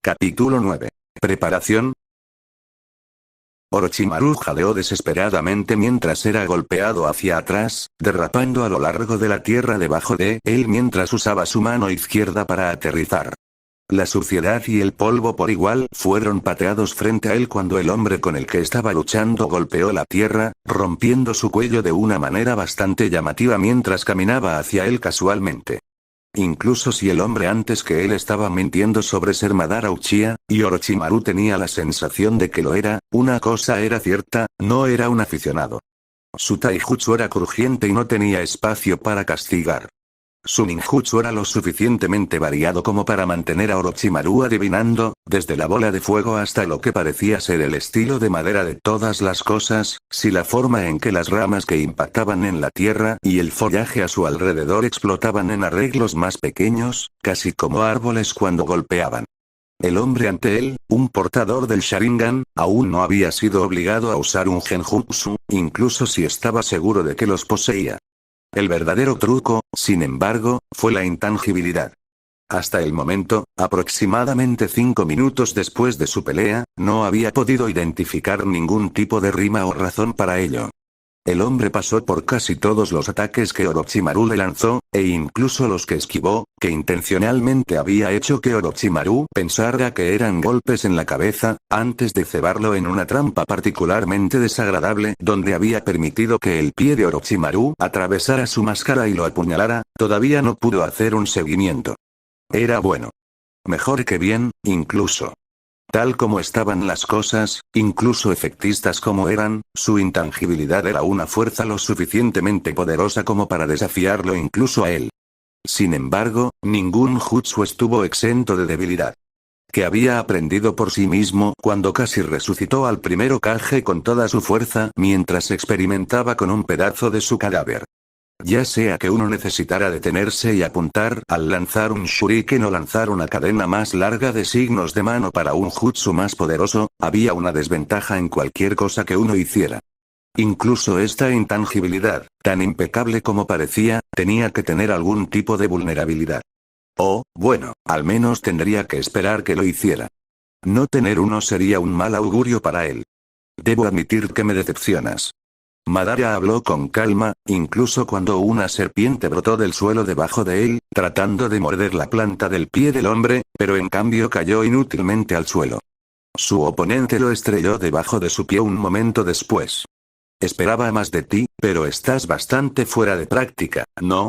Capítulo 9. Preparación. Orochimaru jadeó desesperadamente mientras era golpeado hacia atrás, derrapando a lo largo de la tierra debajo de él mientras usaba su mano izquierda para aterrizar. La suciedad y el polvo por igual fueron pateados frente a él cuando el hombre con el que estaba luchando golpeó la tierra, rompiendo su cuello de una manera bastante llamativa mientras caminaba hacia él casualmente. Incluso si el hombre antes que él estaba mintiendo sobre ser Madara Uchiha, y Orochimaru tenía la sensación de que lo era, una cosa era cierta, no era un aficionado. Su taijutsu era crujiente y no tenía espacio para castigar. Su ninjutsu era lo suficientemente variado como para mantener a Orochimaru adivinando, desde la bola de fuego hasta lo que parecía ser el estilo de madera de todas las cosas, si la forma en que las ramas que impactaban en la tierra y el follaje a su alrededor explotaban en arreglos más pequeños, casi como árboles cuando golpeaban. El hombre ante él, un portador del Sharingan, aún no había sido obligado a usar un genjutsu, incluso si estaba seguro de que los poseía. El verdadero truco, sin embargo, fue la intangibilidad. Hasta el momento, aproximadamente 5 minutos después de su pelea, no había podido identificar ningún tipo de rima o razón para ello. El hombre pasó por casi todos los ataques que Orochimaru le lanzó, e incluso los que esquivó, que intencionalmente había hecho que Orochimaru pensara que eran golpes en la cabeza, antes de cebarlo en una trampa particularmente desagradable donde había permitido que el pie de Orochimaru atravesara su máscara y lo apuñalara, todavía no pudo hacer un seguimiento. Era bueno. Mejor que bien, incluso. Tal como estaban las cosas, incluso efectistas como eran, su intangibilidad era una fuerza lo suficientemente poderosa como para desafiarlo incluso a él. Sin embargo, ningún jutsu estuvo exento de debilidad. Que había aprendido por sí mismo cuando casi resucitó al primer Hokage con toda su fuerza mientras experimentaba con un pedazo de su cadáver. Ya sea que uno necesitara detenerse y apuntar al lanzar un shuriken o lanzar una cadena más larga de signos de mano para un jutsu más poderoso, había una desventaja en cualquier cosa que uno hiciera. Incluso esta intangibilidad, tan impecable como parecía, tenía que tener algún tipo de vulnerabilidad. O, bueno, al menos tendría que esperar que lo hiciera. No tener uno sería un mal augurio para él. Debo admitir que me decepcionas. Madara habló con calma, incluso cuando una serpiente brotó del suelo debajo de él, tratando de morder la planta del pie del hombre, pero en cambio cayó inútilmente al suelo. Su oponente lo estrelló debajo de su pie un momento después. Esperaba más de ti, pero estás bastante fuera de práctica, ¿no?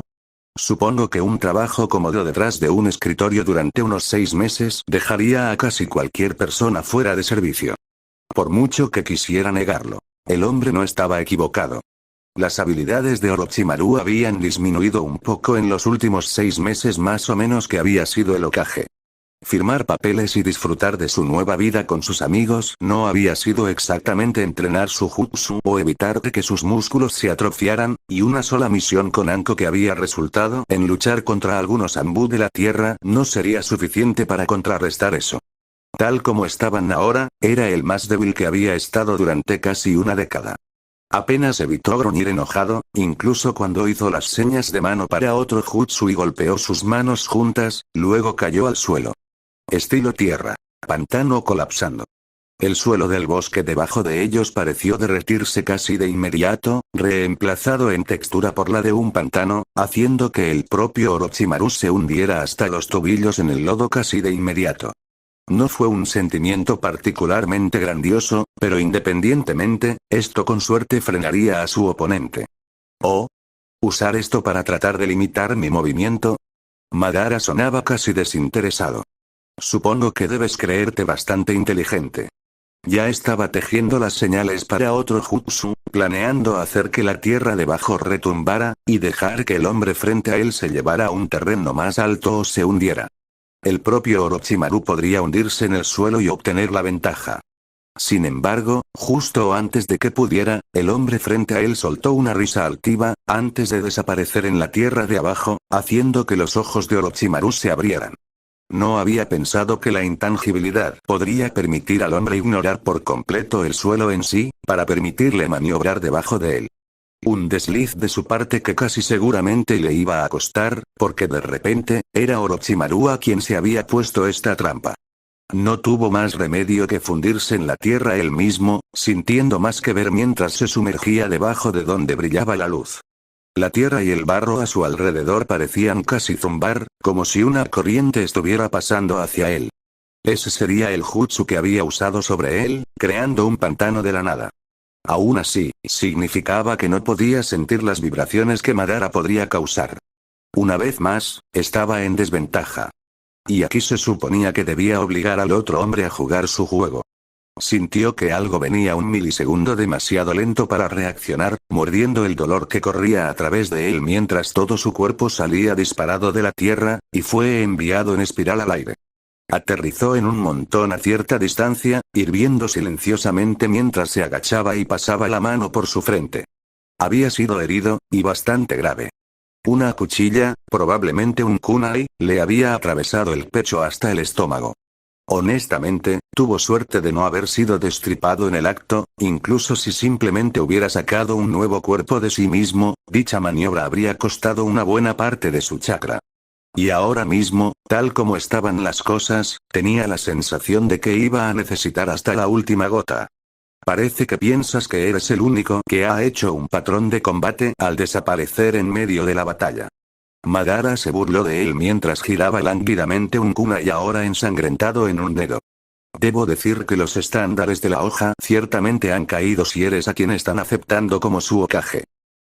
Supongo que un trabajo cómodo detrás de un escritorio durante unos 6 meses dejaría a casi cualquier persona fuera de servicio. Por mucho que quisiera negarlo. El hombre no estaba equivocado. Las habilidades de Orochimaru habían disminuido un poco en los últimos 6 meses más o menos que había sido el Hokage. Firmar papeles y disfrutar de su nueva vida con sus amigos no había sido exactamente entrenar su jutsu o evitar que sus músculos se atrofiaran, y una sola misión con Anko que había resultado en luchar contra algunos Anbu de la tierra no sería suficiente para contrarrestar eso. Tal como estaban ahora, era el más débil que había estado durante casi una década. Apenas evitó gruñir enojado, incluso cuando hizo las señas de mano para otro jutsu y golpeó sus manos juntas, luego cayó al suelo. Estilo tierra. Pantano colapsando. El suelo del bosque debajo de ellos pareció derretirse casi de inmediato, reemplazado en textura por la de un pantano, haciendo que el propio Orochimaru se hundiera hasta los tobillos en el lodo casi de inmediato. No fue un sentimiento particularmente grandioso, pero independientemente, esto con suerte frenaría a su oponente. ¿Oh? ¿Usar esto para tratar de limitar mi movimiento? Madara sonaba casi desinteresado. Supongo que debes creerte bastante inteligente. Ya estaba tejiendo las señales para otro jutsu, planeando hacer que la tierra debajo retumbara, y dejar que el hombre frente a él se llevara a un terreno más alto o se hundiera. El propio Orochimaru podría hundirse en el suelo y obtener la ventaja. Sin embargo, justo antes de que pudiera, el hombre frente a él soltó una risa altiva, antes de desaparecer en la tierra de abajo, haciendo que los ojos de Orochimaru se abrieran. No había pensado que la intangibilidad podría permitir al hombre ignorar por completo el suelo en sí, para permitirle maniobrar debajo de él. Un desliz de su parte que casi seguramente le iba a costar, porque de repente, era Orochimaru a quien se había puesto esta trampa. No tuvo más remedio que fundirse en la tierra él mismo, sintiendo más que ver mientras se sumergía debajo de donde brillaba la luz. La tierra y el barro a su alrededor parecían casi zumbar, como si una corriente estuviera pasando hacia él. Ese sería el jutsu que había usado sobre él, creando un pantano de la nada. Aún así, significaba que no podía sentir las vibraciones que Madara podría causar. Una vez más, estaba en desventaja. Y aquí se suponía que debía obligar al otro hombre a jugar su juego. Sintió que algo venía un milisegundo demasiado lento para reaccionar, mordiendo el dolor que corría a través de él mientras todo su cuerpo salía disparado de la tierra, y fue enviado en espiral al aire. Aterrizó en un montón a cierta distancia, hirviendo silenciosamente mientras se agachaba y pasaba la mano por su frente. Había sido herido, y bastante grave. Una cuchilla, probablemente un kunai, le había atravesado el pecho hasta el estómago. Honestamente, tuvo suerte de no haber sido destripado en el acto, incluso si simplemente hubiera sacado un nuevo cuerpo de sí mismo, dicha maniobra habría costado una buena parte de su chakra. Y ahora mismo, tal como estaban las cosas, tenía la sensación de que iba a necesitar hasta la última gota. Parece que piensas que eres el único que ha hecho un patrón de combate al desaparecer en medio de la batalla. Madara se burló de él mientras giraba lánguidamente un kunai ahora ensangrentado en un dedo. Debo decir que los estándares de la hoja ciertamente han caído si eres a quien están aceptando como su Hokage.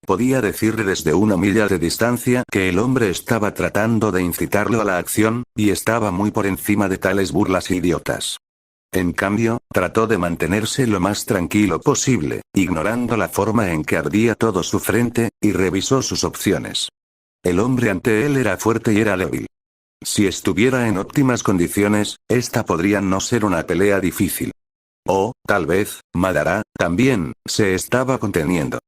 Podía decirle desde una milla de distancia que el hombre estaba tratando de incitarlo a la acción, y estaba muy por encima de tales burlas idiotas. En cambio, trató de mantenerse lo más tranquilo posible, ignorando la forma en que ardía todo su frente, y revisó sus opciones. El hombre ante él era fuerte y era débil. Si estuviera en óptimas condiciones, esta podría no ser una pelea difícil. O, tal vez, Madara, también, se estaba conteniendo.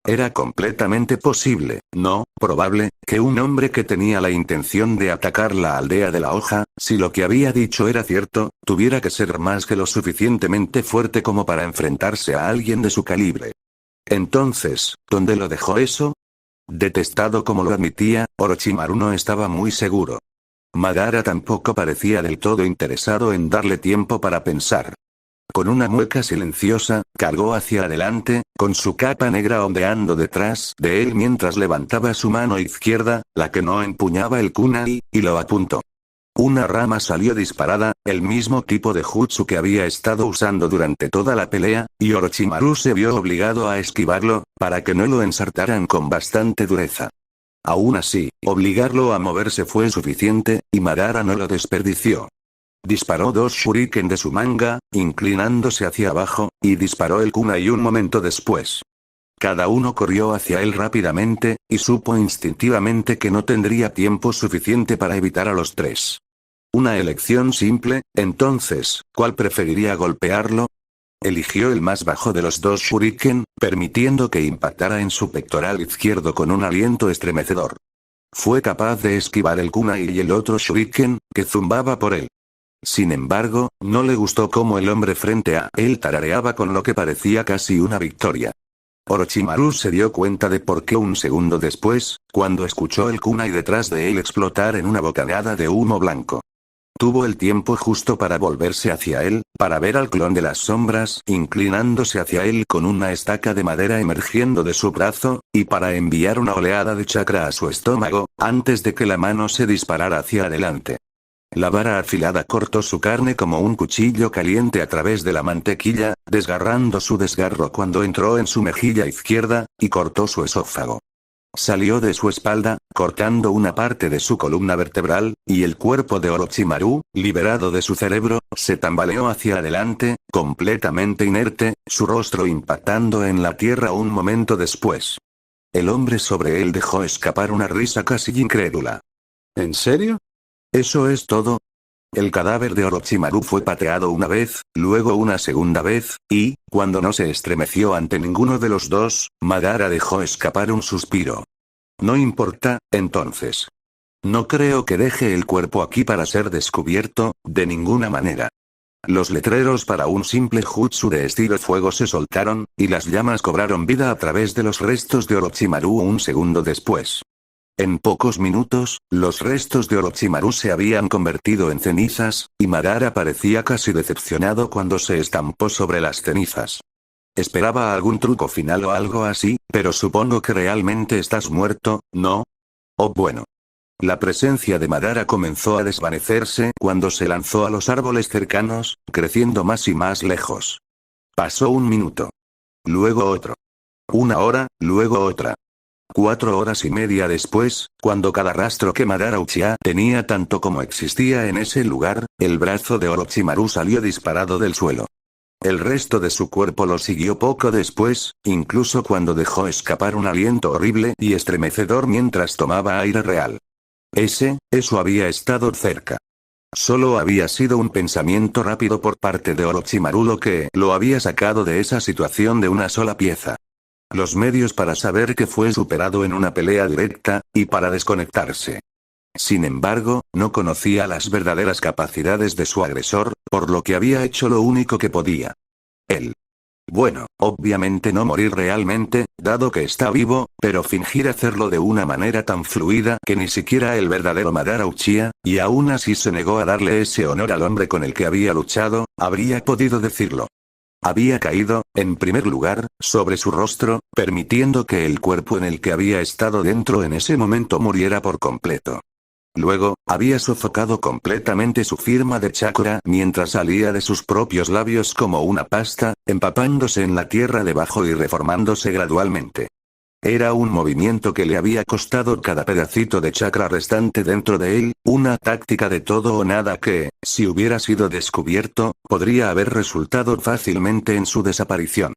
Era completamente posible, no probable, que un hombre que tenía la intención de atacar la aldea de la hoja, si lo que había dicho era cierto, tuviera que ser más que lo suficientemente fuerte como para enfrentarse a alguien de su calibre. Entonces, ¿dónde lo dejó eso? Detestado como lo admitía, Orochimaru no estaba muy seguro. Madara tampoco parecía del todo interesado en darle tiempo para pensar. Con una mueca silenciosa, cargó hacia adelante, con su capa negra ondeando detrás de él mientras levantaba su mano izquierda, la que no empuñaba el kunai, y lo apuntó. Una rama salió disparada, el mismo tipo de jutsu que había estado usando durante toda la pelea, y Orochimaru se vio obligado a esquivarlo, para que no lo ensartaran con bastante dureza. Aún así, obligarlo a moverse fue suficiente, y Madara no lo desperdició. Disparó 2 shuriken de su manga, inclinándose hacia abajo, y disparó el kunai un momento después. Cada uno corrió hacia él rápidamente, y supo instintivamente que no tendría tiempo suficiente para evitar a los tres. Una elección simple, entonces, ¿cuál preferiría golpearlo? Eligió el más bajo de los 2 shuriken, permitiendo que impactara en su pectoral izquierdo con un aliento estremecedor. Fue capaz de esquivar el kunai y el otro shuriken, que zumbaba por él. Sin embargo, no le gustó cómo el hombre frente a él tarareaba con lo que parecía casi una victoria. Orochimaru se dio cuenta de por qué un segundo después, cuando escuchó el kunai detrás de él explotar en una bocanada de humo blanco. Tuvo el tiempo justo para volverse hacia él, para ver al clon de las sombras inclinándose hacia él con una estaca de madera emergiendo de su brazo, y para enviar una oleada de chakra a su estómago, antes de que la mano se disparara hacia adelante. La vara afilada cortó su carne como un cuchillo caliente a través de la mantequilla, desgarrando su desgarro cuando entró en su mejilla izquierda, y cortó su esófago. Salió de su espalda, cortando una parte de su columna vertebral, y el cuerpo de Orochimaru, liberado de su cerebro, se tambaleó hacia adelante, completamente inerte, su rostro impactando en la tierra un momento después. El hombre sobre él dejó escapar una risa casi incrédula. ¿En serio? ¿Eso es todo? El cadáver de Orochimaru fue pateado una vez, luego una segunda vez, y, cuando no se estremeció ante ninguno de los dos, Madara dejó escapar un suspiro. No importa, entonces. No creo que deje el cuerpo aquí para ser descubierto, de ninguna manera. Los letreros para un simple jutsu de estilo fuego se soltaron, y las llamas cobraron vida a través de los restos de Orochimaru un segundo después. En pocos minutos, los restos de Orochimaru se habían convertido en cenizas, y Madara parecía casi decepcionado cuando se estampó sobre las cenizas. Esperaba algún truco final o algo así, pero supongo que realmente estás muerto, ¿no? Oh bueno. La presencia de Madara comenzó a desvanecerse cuando se lanzó a los árboles cercanos, creciendo más y más lejos. Pasó un minuto. Luego otro. Una hora, luego otra. 4 horas y media después, cuando cada rastro que Madara Uchiha tenía tanto como existía en ese lugar, el brazo de Orochimaru salió disparado del suelo. El resto de su cuerpo lo siguió poco después, incluso cuando dejó escapar un aliento horrible y estremecedor mientras tomaba aire real. Eso había estado cerca. Solo había sido un pensamiento rápido por parte de Orochimaru lo que lo había sacado de esa situación de una sola pieza. Los medios para saber que fue superado en una pelea directa, y para desconectarse. Sin embargo, no conocía las verdaderas capacidades de su agresor, por lo que había hecho lo único que podía. Él. Bueno, obviamente no morir realmente, dado que está vivo, pero fingir hacerlo de una manera tan fluida que ni siquiera el verdadero Madara Uchiha, y aún así se negó a darle ese honor al hombre con el que había luchado, habría podido decirlo. Había caído, en primer lugar, sobre su rostro, permitiendo que el cuerpo en el que había estado dentro en ese momento muriera por completo. Luego, había sofocado completamente su firma de chakra mientras salía de sus propios labios como una pasta, empapándose en la tierra debajo y reformándose gradualmente. Era un movimiento que le había costado cada pedacito de chakra restante dentro de él, una táctica de todo o nada que, si hubiera sido descubierto, podría haber resultado fácilmente en su desaparición.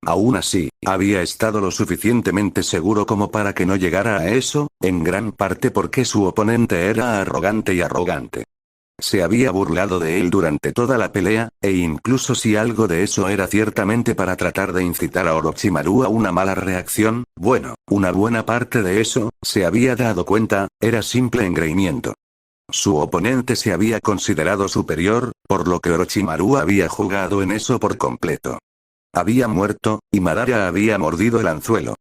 Aún así, había estado lo suficientemente seguro como para que no llegara a eso, en gran parte porque su oponente era arrogante. Se había burlado de él durante toda la pelea, e incluso si algo de eso era ciertamente para tratar de incitar a Orochimaru a una mala reacción, bueno, una buena parte de eso, se había dado cuenta, era simple engreimiento. Su oponente se había considerado superior, por lo que Orochimaru había jugado en eso por completo. Había muerto, y Madara había mordido el anzuelo.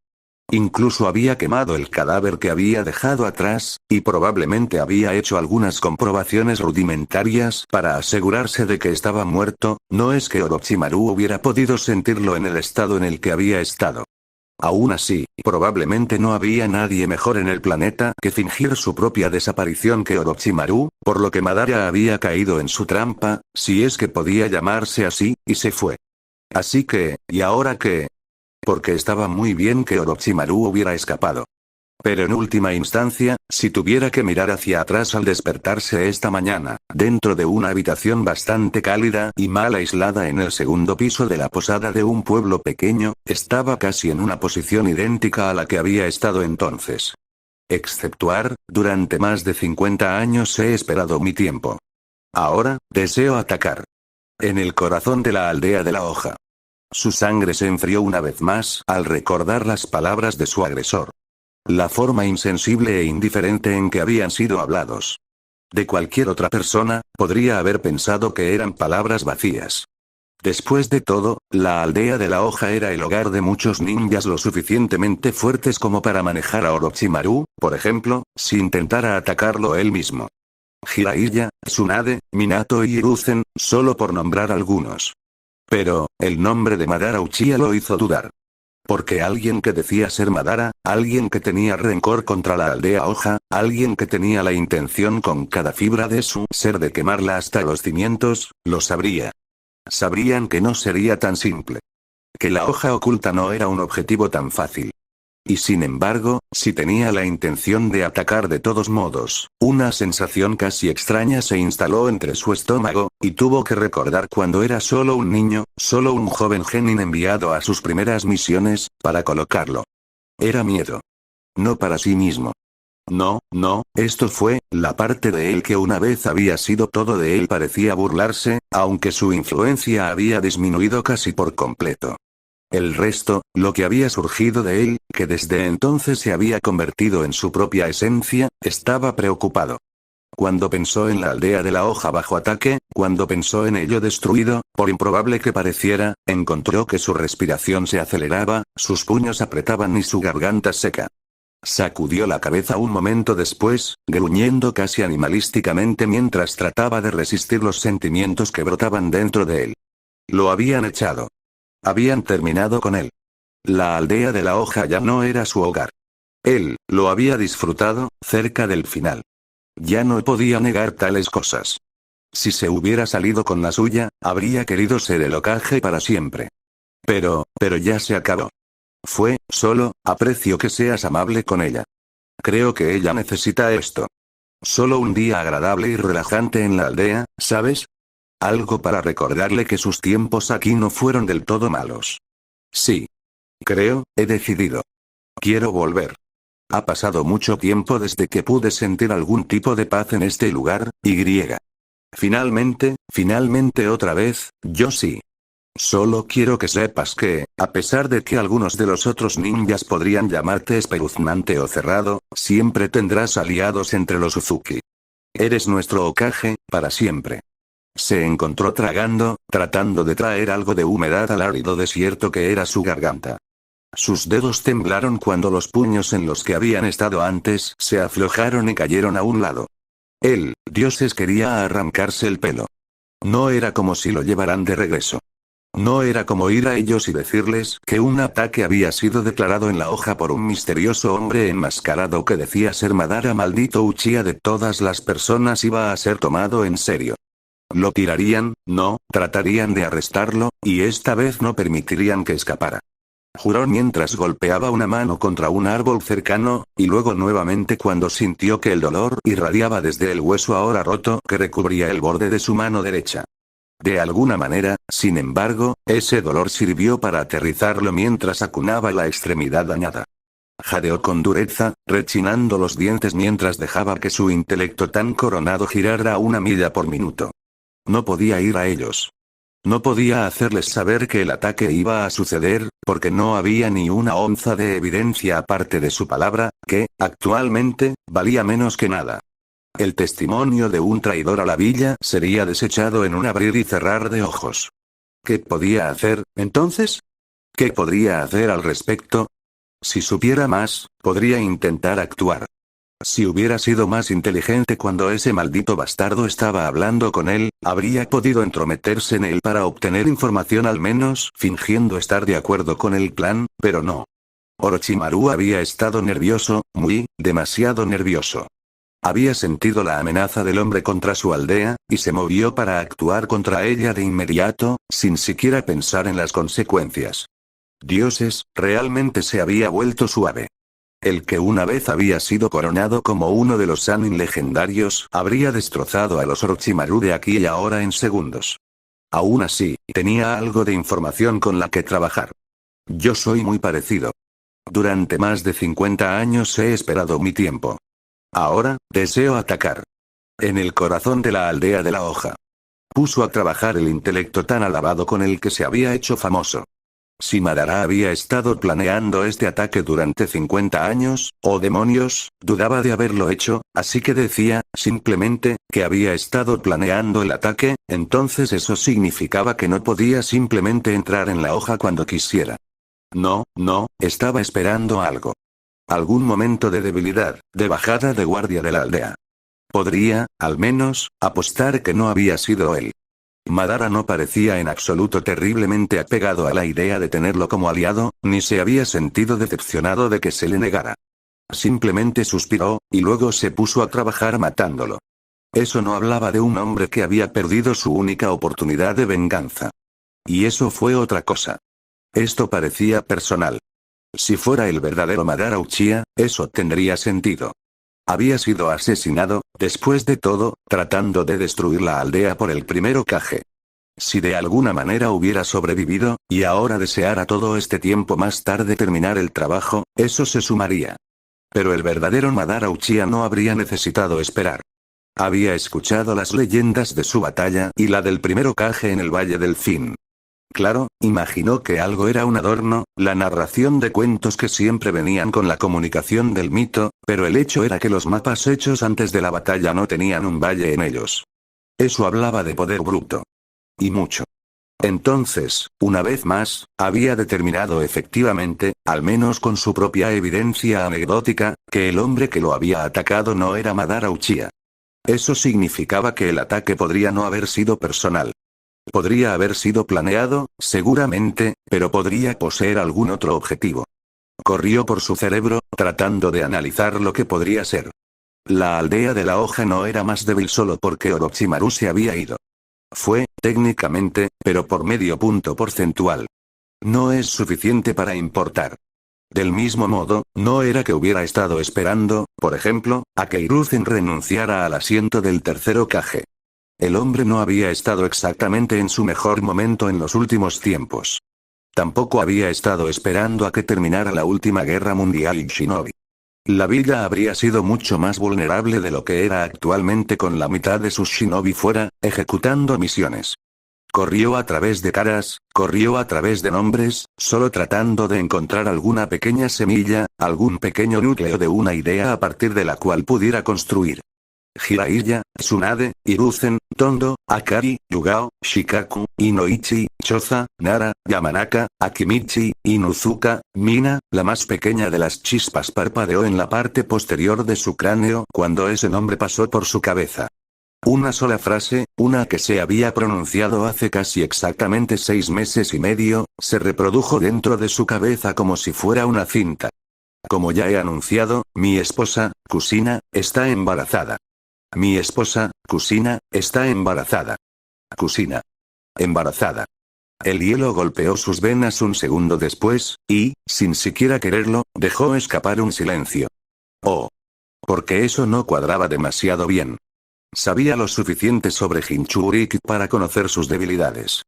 Incluso había quemado el cadáver que había dejado atrás, y probablemente había hecho algunas comprobaciones rudimentarias para asegurarse de que estaba muerto, no es que Orochimaru hubiera podido sentirlo en el estado en el que había estado. Aún así, probablemente no había nadie mejor en el planeta que fingir su propia desaparición que Orochimaru, por lo que Madara había caído en su trampa, si es que podía llamarse así, y se fue. Así que, ¿y ahora qué? Porque estaba muy bien que Orochimaru hubiera escapado. Pero en última instancia, si tuviera que mirar hacia atrás al despertarse esta mañana, dentro de una habitación bastante cálida y mal aislada en el segundo piso de la posada de un pueblo pequeño, estaba casi en una posición idéntica a la que había estado entonces. Exceptuar, durante más de 50 años he esperado mi tiempo. Ahora, deseo atacar. En el corazón de la aldea de la hoja. Su sangre se enfrió una vez más al recordar las palabras de su agresor. La forma insensible e indiferente en que habían sido hablados. De cualquier otra persona, podría haber pensado que eran palabras vacías. Después de todo, la aldea de la hoja era el hogar de muchos ninjas lo suficientemente fuertes como para manejar a Orochimaru, por ejemplo, si intentara atacarlo él mismo. Jiraiya, Tsunade, Minato y Hiruzen, solo por nombrar algunos. Pero, el nombre de Madara Uchiha lo hizo dudar. Porque alguien que decía ser Madara, alguien que tenía rencor contra la aldea hoja, alguien que tenía la intención con cada fibra de su ser de quemarla hasta los cimientos, lo sabría. Sabrían que no sería tan simple. Que la hoja oculta no era un objetivo tan fácil. Y sin embargo, si tenía la intención de atacar de todos modos, una sensación casi extraña se instaló entre su estómago, y tuvo que recordar cuando era solo un niño, solo un joven genin enviado a sus primeras misiones, para colocarlo. Era miedo. No para sí mismo. No, esto fue, la parte de él que una vez había sido todo de él parecía burlarse, aunque su influencia había disminuido casi por completo. El resto, lo que había surgido de él, que desde entonces se había convertido en su propia esencia, estaba preocupado. Cuando pensó en la aldea de la hoja bajo ataque, cuando pensó en ello destruido, por improbable que pareciera, encontró que su respiración se aceleraba, sus puños apretaban y su garganta seca. Sacudió la cabeza un momento después, gruñendo casi animalísticamente mientras trataba de resistir los sentimientos que brotaban dentro de él. Lo habían echado. Habían terminado con él. La aldea de la hoja ya no era su hogar. Él lo había disfrutado, cerca del final. Ya no podía negar tales cosas. Si se hubiera salido con la suya, habría querido ser el Hokage para siempre. Pero ya se acabó. Solo, aprecio que seas amable con ella. Creo que ella necesita esto. Solo un día agradable y relajante en la aldea, ¿sabes? Algo para recordarle que sus tiempos aquí no fueron del todo malos. Sí. He decidido. Quiero volver. Ha pasado mucho tiempo desde que pude sentir algún tipo de paz en este lugar, y. Finalmente otra vez, yo sí. Solo quiero que sepas que, a pesar de que algunos de los otros ninjas podrían llamarte espeluznante o cerrado, siempre tendrás aliados entre los Uzuki. Eres nuestro Hokage, para siempre. Se encontró tragando, tratando de traer algo de humedad al árido desierto que era su garganta. Sus dedos temblaron cuando los puños en los que habían estado antes se aflojaron y cayeron a un lado. Él, dioses, quería arrancarse el pelo. No era como si lo llevaran de regreso. No era como ir a ellos y decirles que un ataque había sido declarado en la hoja por un misterioso hombre enmascarado que decía ser Madara. Maldito Uchiha de todas las personas iba a ser tomado en serio. Lo tirarían, no, tratarían de arrestarlo, y esta vez no permitirían que escapara. Juró mientras golpeaba una mano contra un árbol cercano, y luego nuevamente cuando sintió que el dolor irradiaba desde el hueso ahora roto que recubría el borde de su mano derecha. De alguna manera, sin embargo, ese dolor sirvió para aterrizarlo mientras acunaba la extremidad dañada. Jadeó con dureza, rechinando los dientes mientras dejaba que su intelecto tan coronado girara a 1 milla por minuto. No podía ir a ellos. No podía hacerles saber que el ataque iba a suceder, porque no había ni una onza de evidencia aparte de su palabra, que, actualmente, valía menos que nada. El testimonio de un traidor a la villa sería desechado en un abrir y cerrar de ojos. ¿Qué podía hacer, entonces? ¿Qué podría hacer al respecto? Si supiera más, podría intentar actuar. Si hubiera sido más inteligente cuando ese maldito bastardo estaba hablando con él, habría podido entrometerse en él para obtener información al menos fingiendo estar de acuerdo con el plan, pero no. Orochimaru había estado nervioso, demasiado nervioso. Había sentido la amenaza del hombre contra su aldea, y se movió para actuar contra ella de inmediato, sin siquiera pensar en las consecuencias. Dioses, realmente se había vuelto suave. El que una vez había sido coronado como uno de los Sannin legendarios, habría destrozado a los Orochimaru de aquí y ahora en segundos. Aún así, tenía algo de información con la que trabajar. Yo soy muy parecido. Durante más de 50 años he esperado mi tiempo. Ahora, deseo atacar. En el corazón de la aldea de la hoja. Puso a trabajar el intelecto tan alabado con el que se había hecho famoso. Si Madara había estado planeando este ataque durante 50 años, ¡oh demonios!, dudaba de haberlo hecho, así que decía, simplemente, que había estado planeando el ataque, entonces eso significaba que no podía simplemente entrar en la hoja cuando quisiera. No, estaba esperando algo. Algún momento de debilidad, de bajada de guardia de la aldea. Podría, al menos, apostar que no había sido él. Madara no parecía en absoluto terriblemente apegado a la idea de tenerlo como aliado, ni se había sentido decepcionado de que se le negara. Simplemente suspiró, y luego se puso a trabajar matándolo. Eso no hablaba de un hombre que había perdido su única oportunidad de venganza. Y eso fue otra cosa. Esto parecía personal. Si fuera el verdadero Madara Uchiha, eso tendría sentido. Había sido asesinado, después de todo, tratando de destruir la aldea por el primer Hokage. Si de alguna manera hubiera sobrevivido, y ahora deseara todo este tiempo más tarde terminar el trabajo, eso se sumaría. Pero el verdadero Madara Uchiha no habría necesitado esperar. Había escuchado las leyendas de su batalla y la del primer Hokage en el Valle del Fin. Claro, imaginó que algo era un adorno, la narración de cuentos que siempre venían con la comunicación del mito, pero el hecho era que los mapas hechos antes de la batalla no tenían un valle en ellos. Eso hablaba de poder bruto. Y mucho. Entonces, una vez más, había determinado efectivamente, al menos con su propia evidencia anecdótica, que el hombre que lo había atacado no era Madara Uchiha. Eso significaba que el ataque podría no haber sido personal. Podría haber sido planeado, seguramente, pero podría poseer algún otro objetivo. Corrió por su cerebro, tratando de analizar lo que podría ser. La aldea de la hoja no era más débil solo porque Orochimaru se había ido. Fue, técnicamente, pero por medio punto porcentual. No es suficiente para importar. Del mismo modo, no era que hubiera estado esperando, por ejemplo, a que Hiruzen renunciara al asiento del tercer Hokage. El hombre no había estado exactamente en su mejor momento en los últimos tiempos. Tampoco había estado esperando a que terminara la última guerra mundial y Shinobi. La villa habría sido mucho más vulnerable de lo que era actualmente con la mitad de sus shinobi fuera, ejecutando misiones. Corrió a través de caras, corrió a través de nombres, solo tratando de encontrar alguna pequeña semilla, algún pequeño núcleo de una idea a partir de la cual pudiera construir. Jiraiya, Tsunade, Hiruzen, Tondo, Akari, Yugao, Shikaku, Inoichi, Choza, Nara, Yamanaka, Akimichi, Inuzuka, Mina, la más pequeña de las chispas parpadeó en la parte posterior de su cráneo cuando ese nombre pasó por su cabeza. Una sola frase, una que se había pronunciado hace casi exactamente 6 meses y medio, se reprodujo dentro de su cabeza como si fuera una cinta. Como ya he anunciado, mi esposa, Kusina, está embarazada. Mi esposa, Kusina, está embarazada. Kusina. Embarazada. El hielo golpeó sus venas un segundo después, y, sin siquiera quererlo, dejó escapar un silencio. Oh. Porque eso no cuadraba demasiado bien. Sabía lo suficiente sobre Jinchuriki para conocer sus debilidades.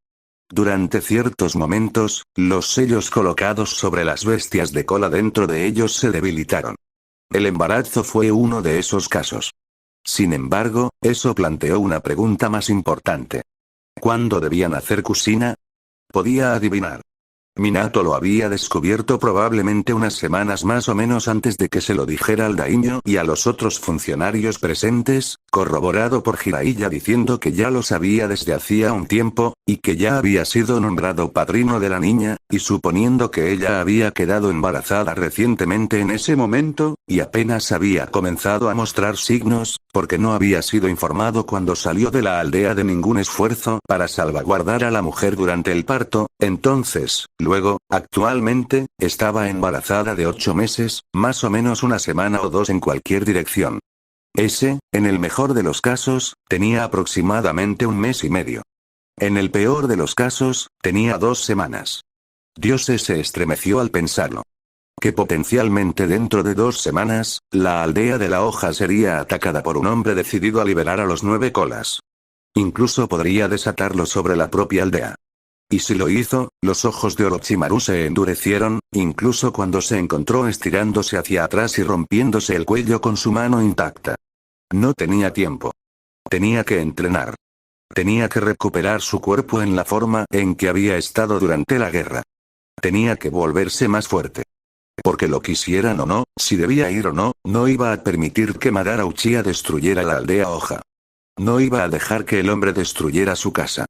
Durante ciertos momentos, los sellos colocados sobre las bestias de cola dentro de ellos se debilitaron. El embarazo fue uno de esos casos. Sin embargo, eso planteó una pregunta más importante. ¿Cuándo debía nacer Kusina? Podía adivinar. Minato lo había descubierto probablemente unas semanas más o menos antes de que se lo dijera al daimyo y a los otros funcionarios presentes, corroborado por Jiraiya diciendo que ya lo sabía desde hacía un tiempo, y que ya había sido nombrado padrino de la niña, y suponiendo que ella había quedado embarazada recientemente en ese momento, y apenas había comenzado a mostrar signos, porque no había sido informado cuando salió de la aldea de ningún esfuerzo para salvaguardar a la mujer durante el parto, entonces, luego, actualmente, estaba embarazada de 8 meses, más o menos una semana o 2 en cualquier dirección. Ese, en el mejor de los casos, tenía aproximadamente 1 mes y medio. En el peor de los casos, tenía 2 semanas. Dios se estremeció al pensarlo. Que potencialmente dentro de 2 semanas, la aldea de la hoja sería atacada por un hombre decidido a liberar a los 9 colas. Incluso podría desatarlo sobre la propia aldea. Y si lo hizo, los ojos de Orochimaru se endurecieron, incluso cuando se encontró estirándose hacia atrás y rompiéndose el cuello con su mano intacta. No tenía tiempo. Tenía que entrenar. Tenía que recuperar su cuerpo en la forma en que había estado durante la guerra. Tenía que volverse más fuerte. Porque lo quisieran o no, si debía ir o no, no iba a permitir que Madara Uchiha destruyera la aldea hoja. No iba a dejar que el hombre destruyera su casa.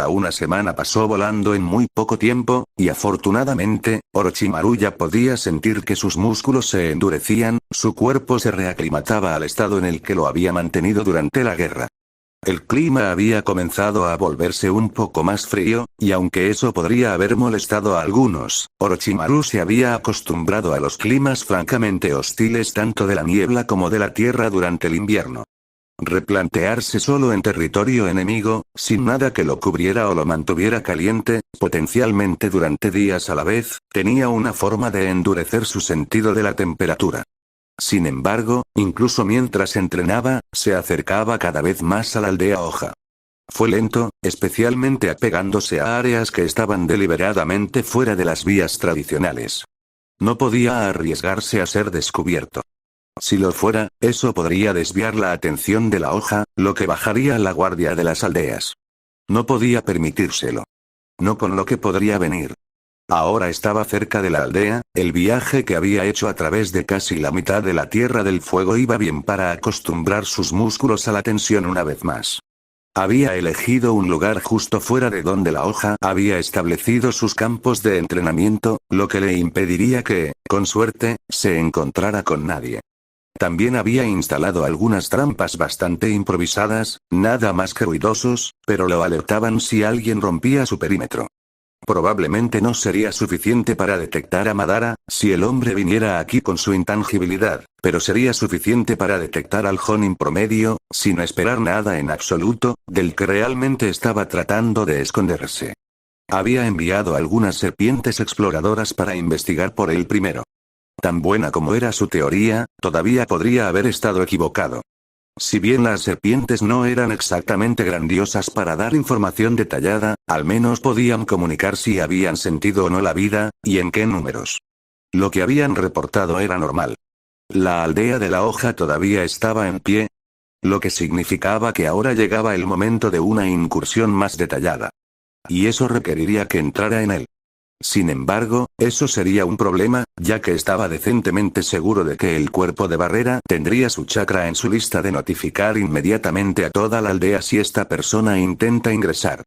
Una semana pasó volando en muy poco tiempo, y afortunadamente, Orochimaru ya podía sentir que sus músculos se endurecían, su cuerpo se reaclimataba al estado en el que lo había mantenido durante la guerra. El clima había comenzado a volverse un poco más frío, y aunque eso podría haber molestado a algunos, Orochimaru se había acostumbrado a los climas francamente hostiles tanto de la niebla como de la tierra durante el invierno. Replantearse solo en territorio enemigo, sin nada que lo cubriera o lo mantuviera caliente, potencialmente durante días a la vez, tenía una forma de endurecer su sentido de la temperatura. Sin embargo, incluso mientras entrenaba, se acercaba cada vez más a la aldea hoja. Fue lento, especialmente apegándose a áreas que estaban deliberadamente fuera de las vías tradicionales. No podía arriesgarse a ser descubierto. Si lo fuera, eso podría desviar la atención de la hoja, lo que bajaría la guardia de las aldeas. No podía permitírselo. No con lo que podría venir. Ahora estaba cerca de la aldea, el viaje que había hecho a través de casi la mitad de la Tierra del Fuego iba bien para acostumbrar sus músculos a la tensión una vez más. Había elegido un lugar justo fuera de donde la hoja había establecido sus campos de entrenamiento, lo que le impediría que, con suerte, se encontrara con nadie. También había instalado algunas trampas bastante improvisadas, nada más que ruidosos, pero lo alertaban si alguien rompía su perímetro. Probablemente no sería suficiente para detectar a Madara, si el hombre viniera aquí con su intangibilidad, pero sería suficiente para detectar al Jonin promedio, sin esperar nada en absoluto, del que realmente estaba tratando de esconderse. Había enviado algunas serpientes exploradoras para investigar por él primero. Tan buena como era su teoría, todavía podría haber estado equivocado. Si bien las serpientes no eran exactamente grandiosas para dar información detallada, al menos podían comunicar si habían sentido o no la vida, y en qué números. Lo que habían reportado era normal. La aldea de la hoja todavía estaba en pie, lo que significaba que ahora llegaba el momento de una incursión más detallada. Y eso requeriría que entrara en él. Sin embargo, eso sería un problema, ya que estaba decentemente seguro de que el cuerpo de Barrera tendría su chakra en su lista de notificar inmediatamente a toda la aldea si esta persona intenta ingresar.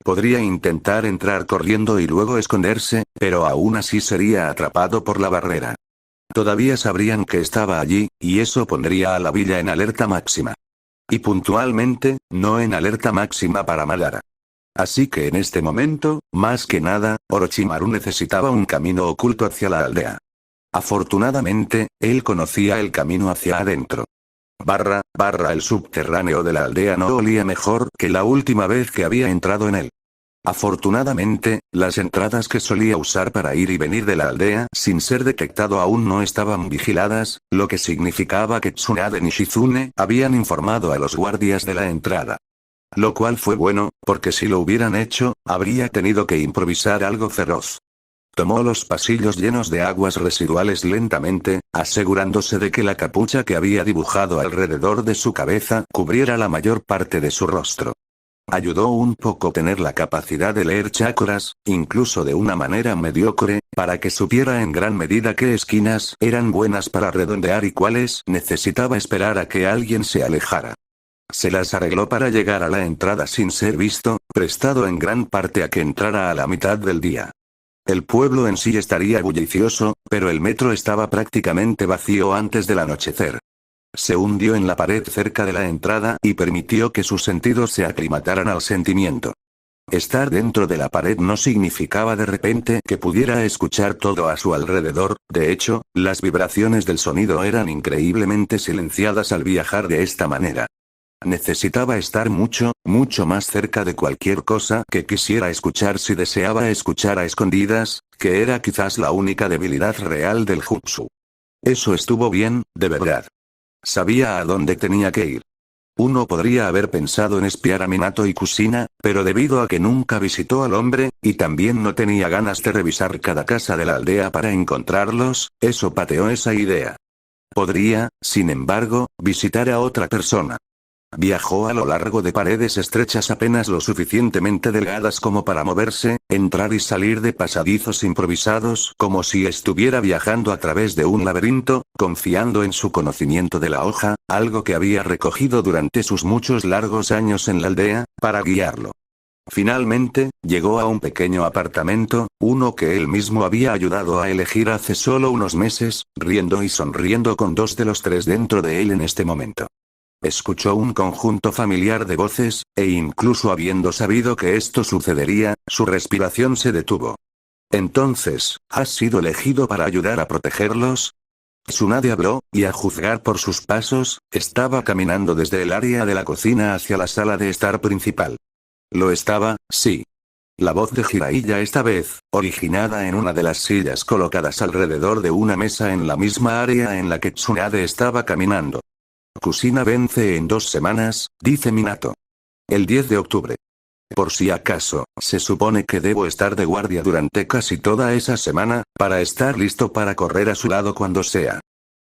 Podría intentar entrar corriendo y luego esconderse, pero aún así sería atrapado por la barrera. Todavía sabrían que estaba allí, y eso pondría a la villa en alerta máxima. Y puntualmente, no en alerta máxima para Madara. Así que en este momento, más que nada, Orochimaru necesitaba un camino oculto hacia la aldea. Afortunadamente, él conocía el camino hacia adentro. El subterráneo de la aldea no olía mejor que la última vez que había entrado en él. Afortunadamente, las entradas que solía usar para ir y venir de la aldea sin ser detectado aún no estaban vigiladas, lo que significaba que Tsunade y Shizune habían informado a los guardias de la entrada. Lo cual fue bueno, porque si lo hubieran hecho, habría tenido que improvisar algo feroz. Tomó los pasillos llenos de aguas residuales lentamente, asegurándose de que la capucha que había dibujado alrededor de su cabeza cubriera la mayor parte de su rostro. Ayudó un poco tener la capacidad de leer chakras, incluso de una manera mediocre, para que supiera en gran medida qué esquinas eran buenas para redondear y cuáles necesitaba esperar a que alguien se alejara. Se las arregló para llegar a la entrada sin ser visto, prestado en gran parte a que entrara a la mitad del día. El pueblo en sí estaría bullicioso, pero el metro estaba prácticamente vacío antes del anochecer. Se hundió en la pared cerca de la entrada y permitió que sus sentidos se aclimataran al sentimiento. Estar dentro de la pared no significaba de repente que pudiera escuchar todo a su alrededor, de hecho, las vibraciones del sonido eran increíblemente silenciadas al viajar de esta manera. Necesitaba estar mucho, mucho más cerca de cualquier cosa que quisiera escuchar si deseaba escuchar a escondidas, que era quizás la única debilidad real del jutsu. Eso estuvo bien, de verdad. Sabía a dónde tenía que ir. Uno podría haber pensado en espiar a Minato y Kushina, pero debido a que nunca visitó al hombre, y también no tenía ganas de revisar cada casa de la aldea para encontrarlos, eso pateó esa idea. Podría, sin embargo, visitar a otra persona. Viajó a lo largo de paredes estrechas apenas lo suficientemente delgadas como para moverse, entrar y salir de pasadizos improvisados como si estuviera viajando a través de un laberinto, confiando en su conocimiento de la hoja, algo que había recogido durante sus muchos largos años en la aldea, para guiarlo. Finalmente, llegó a un pequeño apartamento, uno que él mismo había ayudado a elegir hace solo unos meses, riendo y sonriendo con dos de los tres dentro de él en este momento. Escuchó un conjunto familiar de voces, e incluso habiendo sabido que esto sucedería, su respiración se detuvo. Entonces, ¿has sido elegido para ayudar a protegerlos? Tsunade habló, y a juzgar por sus pasos, estaba caminando desde el área de la cocina hacia la sala de estar principal. Lo estaba, sí. La voz de Jiraiya esta vez, originada en una de las sillas colocadas alrededor de una mesa en la misma área en la que Tsunade estaba caminando. Kushina vence en 2 semanas, dice Minato. El 10 de octubre. Por si acaso, se supone que debo estar de guardia durante casi toda esa semana, para estar listo para correr a su lado cuando sea.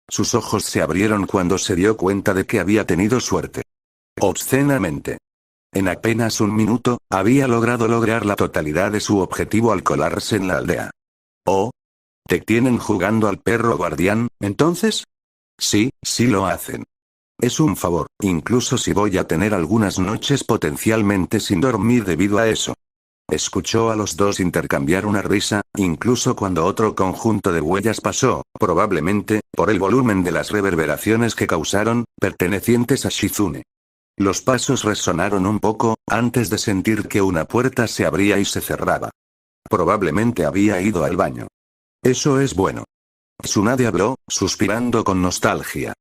Sus ojos se abrieron cuando se dio cuenta de que había tenido suerte. Obscenamente. En apenas un minuto, había logrado la totalidad de su objetivo al colarse en la aldea. ¿Oh? ¿Te tienen jugando al perro guardián, entonces? Sí, sí lo hacen. Es un favor, incluso si voy a tener algunas noches potencialmente sin dormir debido a eso. Escuchó a los dos intercambiar una risa, incluso cuando otro conjunto de huellas pasó, probablemente, por el volumen de las reverberaciones que causaron, pertenecientes a Shizune. Los pasos resonaron un poco, antes de sentir que una puerta se abría y se cerraba. Probablemente había ido al baño. Eso es bueno. Tsunade habló, suspirando con nostalgia.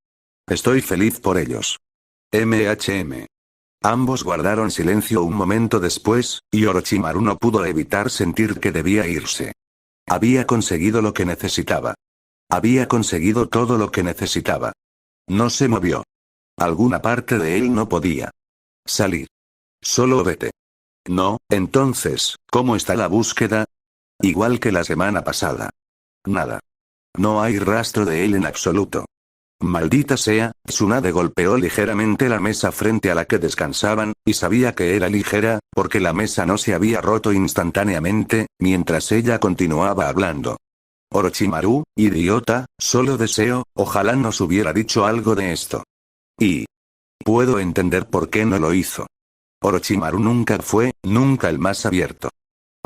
Estoy feliz por ellos. MHM. Ambos guardaron silencio un momento después, y Orochimaru no pudo evitar sentir que debía irse. Había conseguido lo que necesitaba. Había conseguido todo lo que necesitaba. No se movió. Alguna parte de él no podía salir. Solo vete. No, entonces, ¿cómo está la búsqueda? Igual que la semana pasada. Nada. No hay rastro de él en absoluto. Maldita sea, Tsunade golpeó ligeramente la mesa frente a la que descansaban, y sabía que era ligera, porque la mesa no se había roto instantáneamente, mientras ella continuaba hablando. Orochimaru, idiota, solo deseo, ojalá nos hubiera dicho algo de esto. Y puedo entender por qué no lo hizo. Orochimaru nunca el más abierto.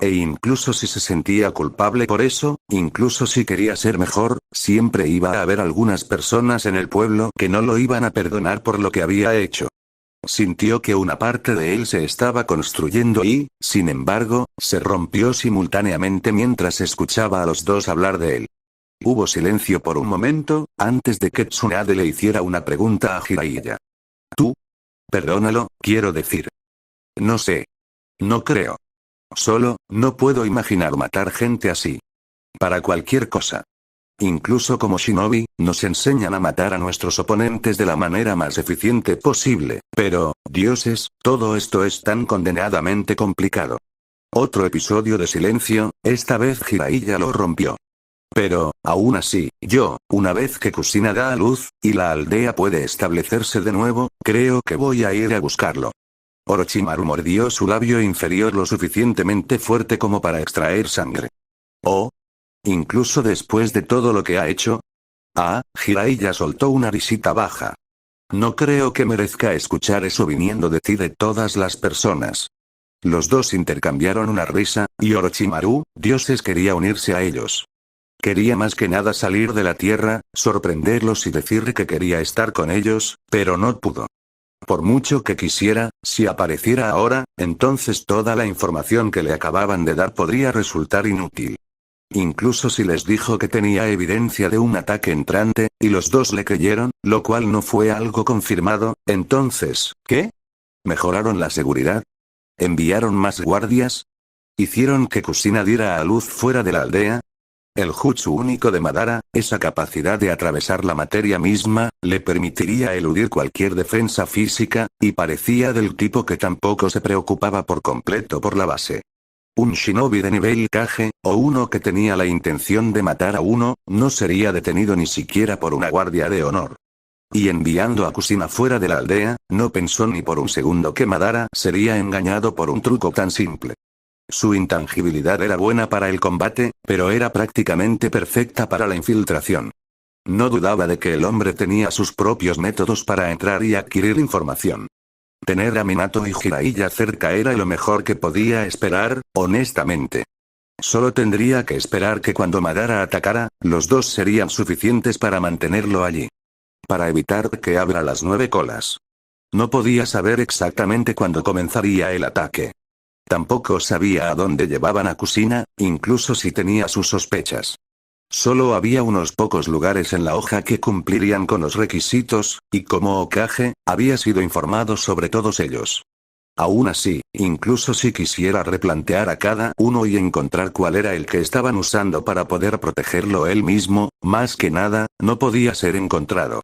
E incluso si se sentía culpable por eso, incluso si quería ser mejor, siempre iba a haber algunas personas en el pueblo que no lo iban a perdonar por lo que había hecho. Sintió que una parte de él se estaba construyendo y, sin embargo, se rompió simultáneamente mientras escuchaba a los dos hablar de él. Hubo silencio por un momento, antes de que Tsunade le hiciera una pregunta a Jiraiya. ¿Tú? Perdónalo, quiero decir. No sé. No creo. Solo, no puedo imaginar matar gente así. Para cualquier cosa. Incluso como shinobi, nos enseñan a matar a nuestros oponentes de la manera más eficiente posible, pero, dioses, todo esto es tan condenadamente complicado. Otro episodio de silencio, esta vez Jiraiya lo rompió. Pero, aún así, una vez que Kusina da a luz, y la aldea puede establecerse de nuevo, creo que voy a ir a buscarlo. Orochimaru mordió su labio inferior lo suficientemente fuerte como para extraer sangre. ¿Oh? ¿Incluso después de todo lo que ha hecho? Jiraiya soltó una risita baja. No creo que merezca escuchar eso viniendo de ti de todas las personas. Los dos intercambiaron una risa, y Orochimaru, dioses, quería unirse a ellos. Quería más que nada salir de la tierra, sorprenderlos y decir que quería estar con ellos, pero no pudo. Por mucho que quisiera, si apareciera ahora, entonces toda la información que le acababan de dar podría resultar inútil. Incluso si les dijo que tenía evidencia de un ataque entrante, y los dos le creyeron, lo cual no fue algo confirmado, entonces, ¿qué? ¿Mejoraron la seguridad? ¿Enviaron más guardias? ¿Hicieron que Kusina diera a luz fuera de la aldea? El jutsu único de Madara, esa capacidad de atravesar la materia misma, le permitiría eludir cualquier defensa física, y parecía del tipo que tampoco se preocupaba por completo por la base. Un shinobi de nivel Kage, o uno que tenía la intención de matar a uno, no sería detenido ni siquiera por una guardia de honor. Y enviando a Kusina fuera de la aldea, no pensó ni por un segundo que Madara sería engañado por un truco tan simple. Su intangibilidad era buena para el combate, pero era prácticamente perfecta para la infiltración. No dudaba de que el hombre tenía sus propios métodos para entrar y adquirir información. Tener a Minato y Jiraiya cerca era lo mejor que podía esperar, honestamente. Solo tendría que esperar que cuando Madara atacara, los dos serían suficientes para mantenerlo allí. Para evitar que abra las 9 colas. No podía saber exactamente cuándo comenzaría el ataque. Tampoco sabía a dónde llevaban a Kusina, incluso si tenía sus sospechas. Solo había unos pocos lugares en la hoja que cumplirían con los requisitos, y como Hokage, había sido informado sobre todos ellos. Aún así, incluso si quisiera replantear a cada uno y encontrar cuál era el que estaban usando para poder protegerlo él mismo, más que nada, no podía ser encontrado.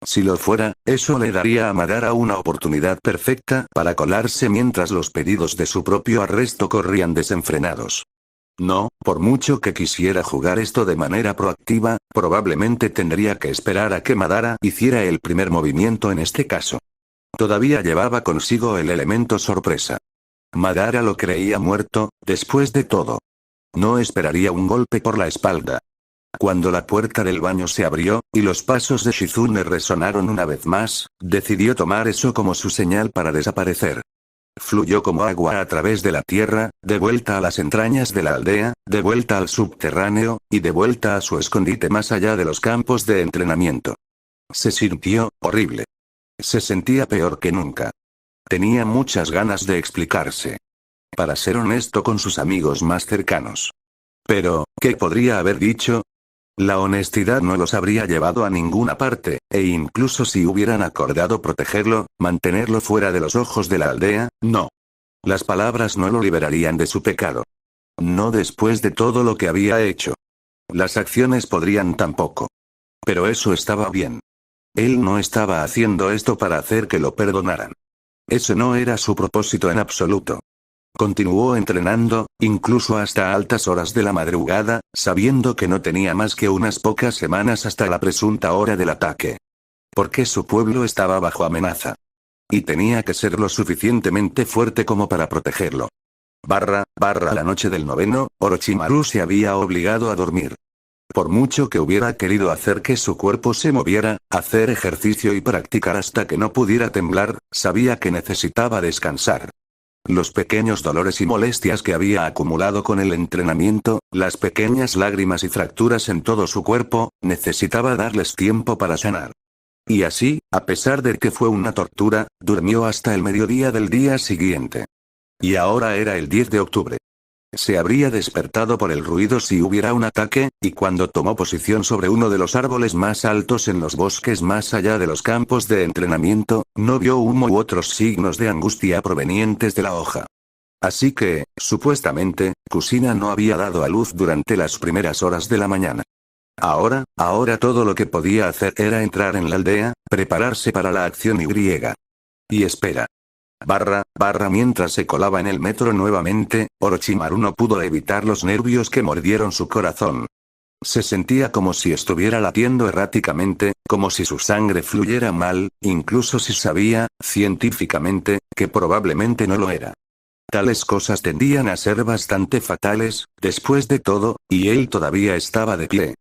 Si lo fuera, eso le daría a Madara una oportunidad perfecta para colarse mientras los pedidos de su propio arresto corrían desenfrenados. No, por mucho que quisiera jugar esto de manera proactiva, probablemente tendría que esperar a que Madara hiciera el primer movimiento en este caso. Todavía llevaba consigo el elemento sorpresa. Madara lo creía muerto, después de todo. No esperaría un golpe por la espalda. Cuando la puerta del baño se abrió, y los pasos de Shizune resonaron una vez más, decidió tomar eso como su señal para desaparecer. Fluyó como agua a través de la tierra, de vuelta a las entrañas de la aldea, de vuelta al subterráneo, y de vuelta a su escondite más allá de los campos de entrenamiento. Se sintió horrible. Se sentía peor que nunca. Tenía muchas ganas de explicarse. Para ser honesto con sus amigos más cercanos. Pero, ¿qué podría haber dicho? La honestidad no los habría llevado a ninguna parte, e incluso si hubieran acordado protegerlo, mantenerlo fuera de los ojos de la aldea, no. Las palabras no lo liberarían de su pecado. No después de todo lo que había hecho. Las acciones podrían tampoco. Pero eso estaba bien. Él no estaba haciendo esto para hacer que lo perdonaran. Ese no era su propósito en absoluto. Continuó entrenando, incluso hasta altas horas de la madrugada, sabiendo que no tenía más que unas pocas semanas hasta la presunta hora del ataque. Porque su pueblo estaba bajo amenaza. Y tenía que ser lo suficientemente fuerte como para protegerlo. La noche del noveno, Orochimaru se había obligado a dormir. Por mucho que hubiera querido hacer que su cuerpo se moviera, hacer ejercicio y practicar hasta que no pudiera temblar, sabía que necesitaba descansar. Los pequeños dolores y molestias que había acumulado con el entrenamiento, las pequeñas lágrimas y fracturas en todo su cuerpo, necesitaba darles tiempo para sanar. Y así, a pesar de que fue una tortura, durmió hasta el mediodía del día siguiente. Y ahora era el 10 de octubre. Se habría despertado por el ruido si hubiera un ataque, y cuando tomó posición sobre uno de los árboles más altos en los bosques más allá de los campos de entrenamiento, no vio humo u otros signos de angustia provenientes de la hoja. Así que, supuestamente, Kusina no había dado a luz durante las primeras horas de la mañana. Ahora todo lo que podía hacer era entrar en la aldea, prepararse para la acción y espera. Mientras se colaba en el metro nuevamente, Orochimaru no pudo evitar los nervios que mordieron su corazón. Se sentía como si estuviera latiendo erráticamente, como si su sangre fluyera mal, incluso si sabía, científicamente, que probablemente no lo era. Tales cosas tendían a ser bastante fatales, después de todo, y él todavía estaba de pie.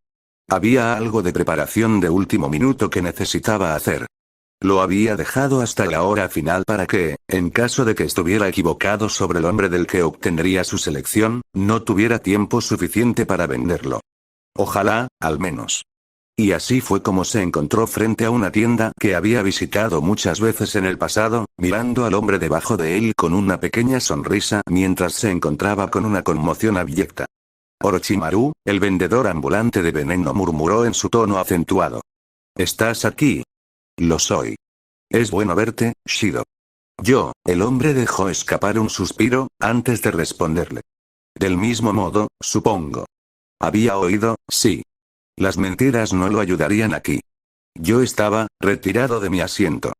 Había algo de preparación de último minuto que necesitaba hacer. Lo había dejado hasta la hora final para que, en caso de que estuviera equivocado sobre el hombre del que obtendría su selección, no tuviera tiempo suficiente para venderlo. Ojalá, al menos. Y así fue como se encontró frente a una tienda que había visitado muchas veces en el pasado, mirando al hombre debajo de él con una pequeña sonrisa mientras se encontraba con una conmoción abyecta. Orochimaru, el vendedor ambulante de veneno, murmuró en su tono acentuado. ¿Estás aquí? Lo soy. Es bueno verte, Shido. El hombre dejó escapar un suspiro, antes de responderle. Del mismo modo, supongo. Había oído, sí. Las mentiras no lo ayudarían aquí. Yo estaba, retirado de mi asiento.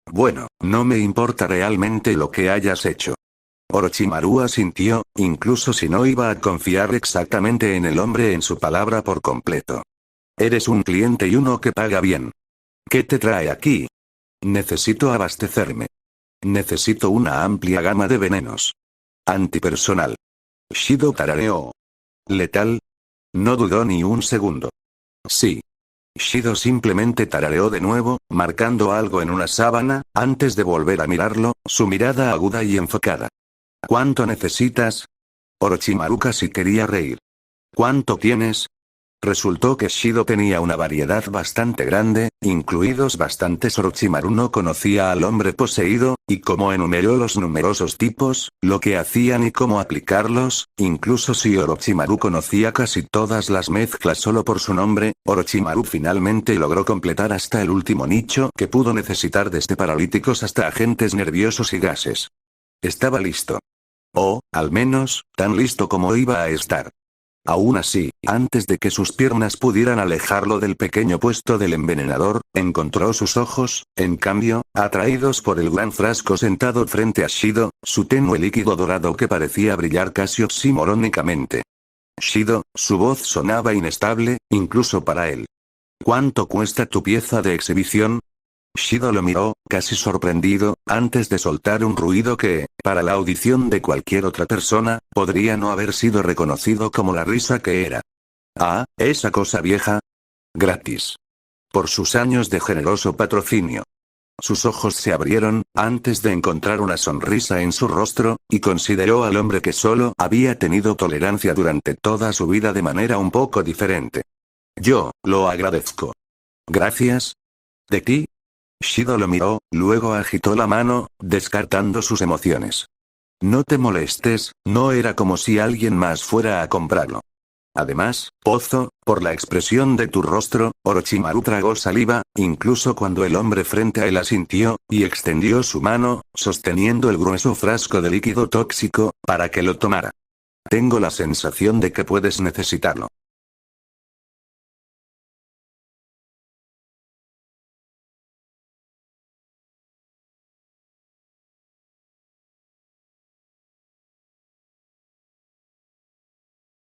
Bueno, no me importa realmente lo que hayas hecho. Orochimaru asintió, incluso si no iba a confiar exactamente en el hombre en su palabra por completo. Eres un cliente y uno que paga bien. ¿Qué te trae aquí? Necesito abastecerme. Necesito una amplia gama de venenos. Antipersonal. Shido tarareó. ¿Letal? No dudó ni un segundo. Sí. Shido simplemente tarareó de nuevo, marcando algo en una sábana, antes de volver a mirarlo, su mirada aguda y enfocada. ¿Cuánto necesitas? Orochimaru casi quería reír. ¿Cuánto tienes? Resultó que Shido tenía una variedad bastante grande, incluidos bastantes. Orochimaru no conocía al hombre poseído, y cómo enumeró los numerosos tipos, lo que hacían y cómo aplicarlos, incluso si Orochimaru conocía casi todas las mezclas solo por su nombre, Orochimaru finalmente logró completar hasta el último nicho que pudo necesitar, desde paralíticos hasta agentes nerviosos y gases. Estaba listo. O, al menos, tan listo como iba a estar. Aún así, antes de que sus piernas pudieran alejarlo del pequeño puesto del envenenador, encontró sus ojos, en cambio, atraídos por el gran frasco sentado frente a Shido, su tenue líquido dorado que parecía brillar casi oximorónicamente. Shido, su voz sonaba inestable, incluso para él. ¿Cuánto cuesta tu pieza de exhibición? Shido lo miró, casi sorprendido, antes de soltar un ruido que, para la audición de cualquier otra persona, podría no haber sido reconocido como la risa que era. Ah, esa cosa vieja. Gratis. Por sus años de generoso patrocinio. Sus ojos se abrieron, antes de encontrar una sonrisa en su rostro, y consideró al hombre que solo había tenido tolerancia durante toda su vida de manera un poco diferente. Yo, lo agradezco. Gracias. ¿De ti? Shido lo miró, luego agitó la mano, descartando sus emociones. No te molestes, no era como si alguien más fuera a comprarlo. Además, Pozo, por la expresión de tu rostro, Orochimaru tragó saliva, incluso cuando el hombre frente a él asintió, y extendió su mano, sosteniendo el grueso frasco de líquido tóxico, para que lo tomara. Tengo la sensación de que puedes necesitarlo.